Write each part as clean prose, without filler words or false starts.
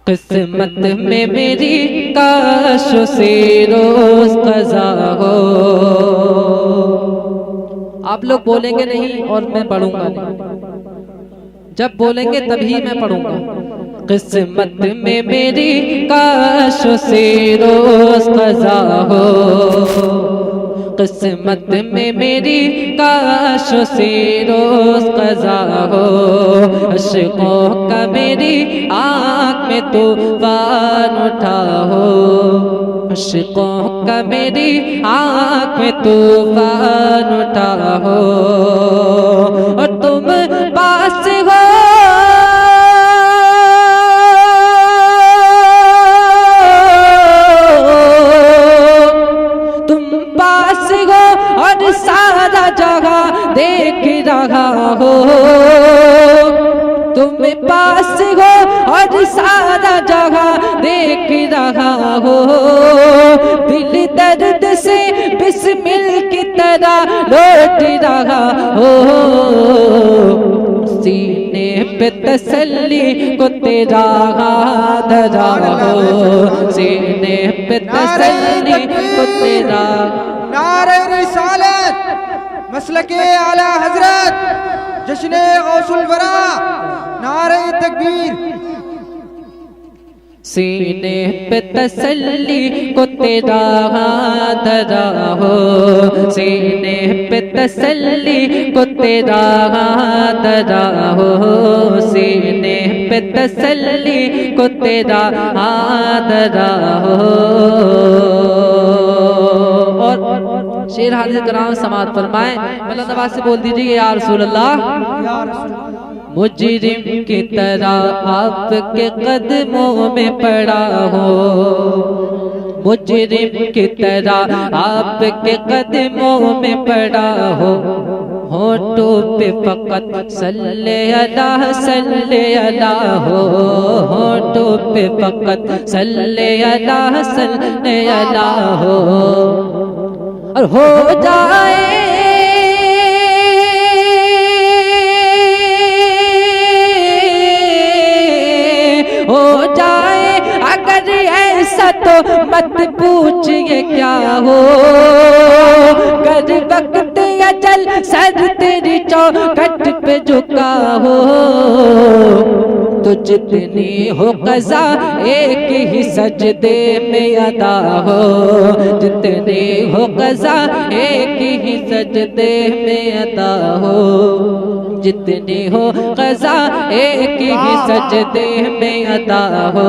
किस्मत में मेरी काश से रोज क़ज़ा हो। आप लोग बोलेंगे नहीं और मैं पढ़ूंगा नहीं, जब बोलेंगे तभी मैं पढ़ूंगा। किस्मत में मेरी काश से रोज क़ज़ा हो, किस्मत में मेरी काश से रोज क़ज़ा हो। अश्कों का मेरी आँख में तूफ़ान उठा हो, अश्कों का मेरी आँख में तूफ़ान उठा हो। और तुम पास हो और सारा जगह देख रहा हो, तुम पास हो और सारा जगह देख रहा हो। दिल दर्द से बिस्मिल की तरह लौट रहा हो, सीने पे तसल्ली को तेरा धरा हो, सीने पे तसल्ली को तेरा। नारे रिसालत मसलके आला हजरत जश्ने गौसुल वरा, नारे तकबीर। सीने पे तसल्ली को तेरा धरा हो, सीने पे तसल्ली को तेरा धरा हो, सीने पे तसल्ली को तेरा धरा हो। और शेर हाजिर कराम समात फरमाए, मतलब नवाज से बोल दीजिए या रसूल अल्लाह। मुजरिम की तरह आपके कदमों में पड़ा हो, मुजरिम की तरह आपके कदमों में पड़ा हो। होठों पे फकत सल्ले अला हो, होठों पे फकत सल्ले अला हो। और हो जाए अगर ऐसा तो मत पूछिए क्या हो। कर वक्त अजल सर तेरी चौखट पे झुका हो, तो जितनी हो क़ज़ा एक ही सजदे में अदा हो, जितनी हो क़ज़ा एक ही सजदे में अदा हो, जितनी हो क़ज़ा एक ही सजदे में अदा हो,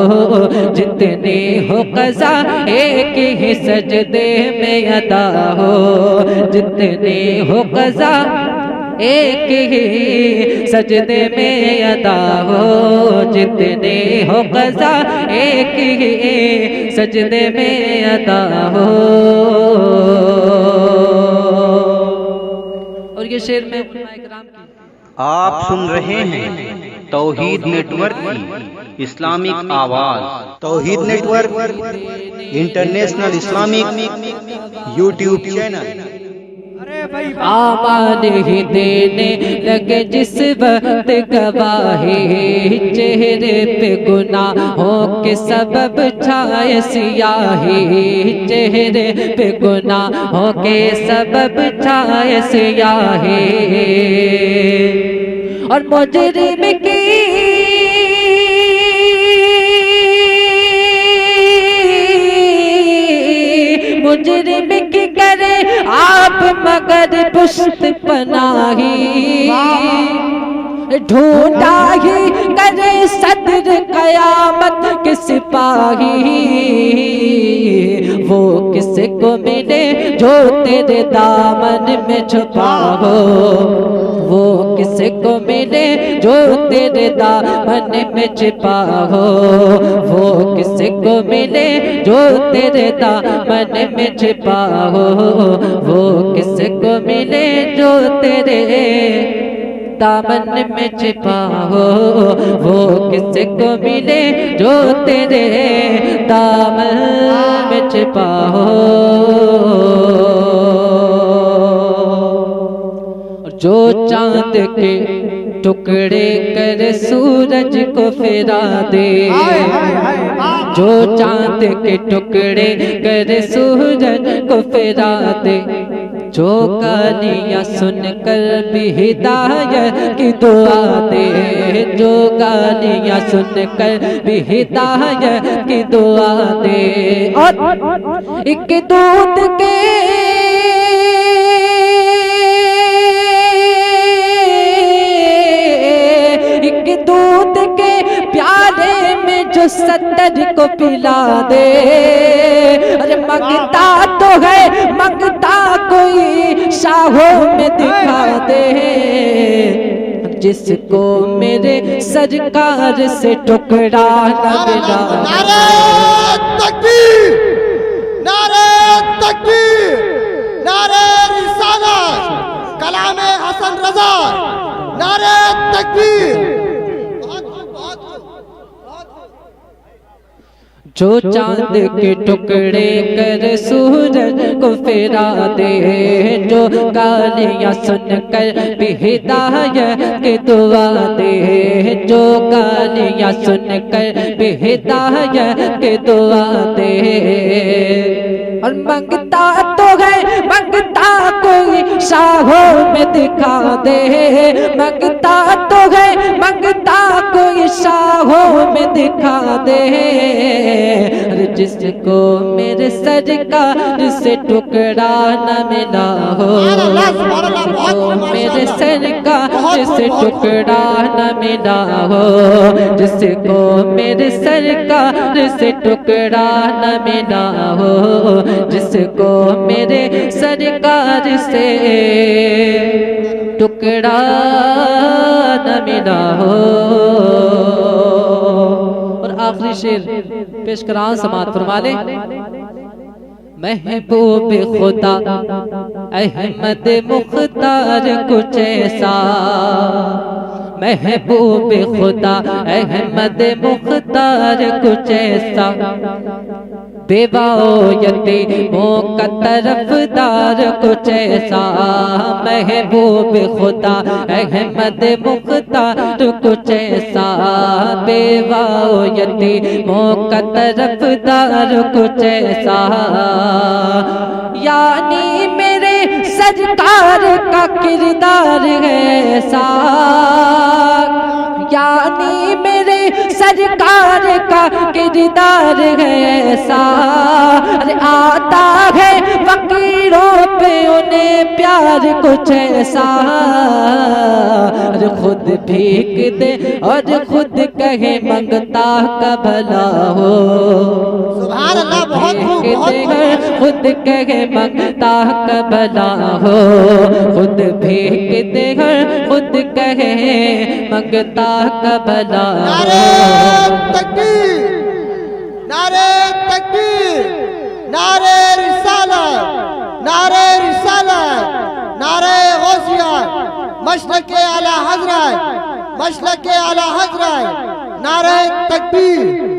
जितनी हो क़ज़ा एक ही सजदे में अदा हो, जितनी हो क़ज़ा एक ही सजदे में अदा हो, जितने हो क़ज़ा एक ही सजदे में अदा हो। और ये शेर में आप सुन रहे हैं तौहीद नेटवर्क की इस्लामिक आवाज़। Tauheed network international Islamic YouTube channel. आमान ही देने लगे जिस वक्त गवाही, चेहरे पे गुनाहों के सबब छाए सियाही, चेहरे पे गुनाहों के सबब छाए सियाही। और मुजरिम की मुजरिम की करे आप मगर पुश्त पनाही, ढूंढा ही करे सदर कयामत के सिपाही। वो किसको मिले जो तेरे दामन में छुपा हो, वो किसको मिले जो तेरे दामन में छिपा हो, वो किसको मिले जो तेरे दामन में छिपा हो, वो किसको मिले जो तेरे दामन में छिपा हो, वो किसको मिले जो तेरे दामन में छिपा हो। जो चांद के टुकड़े कर सूरज को फिरा दे, जो चांद के टुकड़े कर सूरज को फिरा दे, जो गालियाँ सुनकर भी हिदायत की दुआ दे, जो गालियाँ सुनकर भी हिदायत की दुआ दे। और एक दूध के प्यारे में जो 70 को पिला दे, अरे मंगता तो है, मंगता कोई शाहों में दिखा दे, जिसको मेरे सरकार से टुकड़ा न मिला। नारे तकबीर, नारे तकबीर, नारे रिसालत, कलामे हसन रजा, नारे तकबीर। जो चांद के टुकड़े कर सूरज को फिरा दे, जो गालियाँ सुनकर भी हिदायत की दुआ दे, जो गालियाँ सुनकर भी हिदायत की दुआ दे। और मंगता तो है, मंगता कोई शाहों में दिखा दे, मंगता तो है, मंगता कोई शाहों में दिखा दे, जिसको मेरे सरकार से टुकड़ा न मिला हो, जिसको मेरे सरकार से टुकड़ा न मिला हो, जिसको मेरे सरकार से टुकड़ा न मिला हो, जिसको मेरे सरकार से टुकड़ा न मिला हो। आखिरी शेर पेश करां, समात फरमा ले। महबूब खुदा अहमद मुख्तार कुछ ऐसा, महबूब खुदा अहमद मुख्तार कुछ ऐसा, बेवाओ यतीमों का तरफदार कुछ ऐसा, महबूब खुदा अहमद मुख्तार कुछ ऐसा, बेवाओ यतीमों का तरफदार कुछ ऐसा, यानी मेरे सरकार का किरदार है ऐसा, यानी मेरे सरकार का किरदार है ऐसा, अरे आता है फकीरों पे उन्हें प्यार कुछ ऐसा, अरे खुद भीख दे और खुद कहे मंगता का भला हो, सुभान अल्लाह, बहुत खूब, खुद कहे मंगता का भला हो, खुद भीख दे खुद कहे मंगता का भला हो। नारे तकबीर, नारे तकबीर, नारे रिसालत, नारे रिसालत, नारे गौसिया, मशरक़े आला हज़रत, मशरक़े आला हज़रत, नारे तकबीर।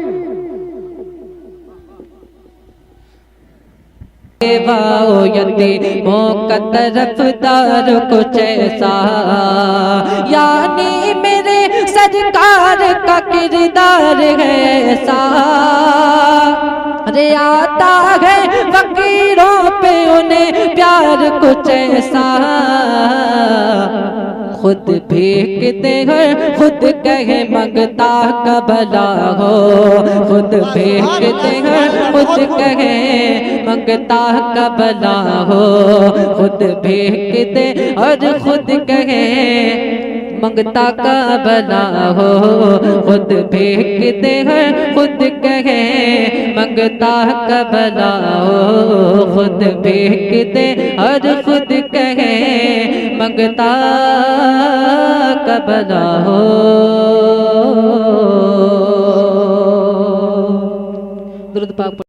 बेवाओ यतीमों का तरफदार कुछ ऐसा, यानी मेरे सरकार का किरदार है ऐसा, अरे आता है फकीरों पे उन्हें प्यार कुछ ऐसा, खुद भीख दे खुद कहे मंगता का भला हो, खुद भीख दे खुद कहे मंगता का भला हो, खुद भीख दे और खुद कहे मंगता का भला हो, खुद भीख दे खुद कहे मंगता का भला हो, खुद भीख दे और खुद कहे मंगता का भला हो। दुरूद पाक